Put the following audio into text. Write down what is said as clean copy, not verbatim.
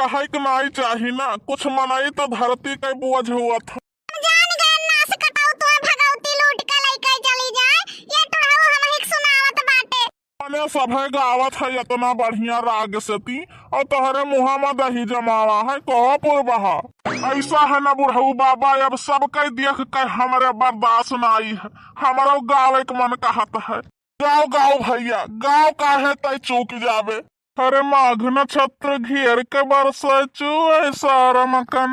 कहे के नहीं चाहिए ना, कुछ मनाई तो धरती के बोझ हुआ था। जान गए नास कटाऊ तो भगवती लूट के लेके चली जाए, ये टुढ़ाऊ हम ही सुनावत बाटे। मैंने सभे गावत है इतना बढ़िया राग से ती और तोहरे मुहा में दही जमावा है कहो पुरबहा। ऐसा है ना बुढ़ऊ बाबा, अब सब कई देख के हमारे बर्दाश्त नहीं है, हमारा गाँव एक मन कहत है। गाँव गाँव भैया गाँव काहे तय चूक जावे। अरे माघ नक्षत्र घेर के बरस चुए सारा मकान।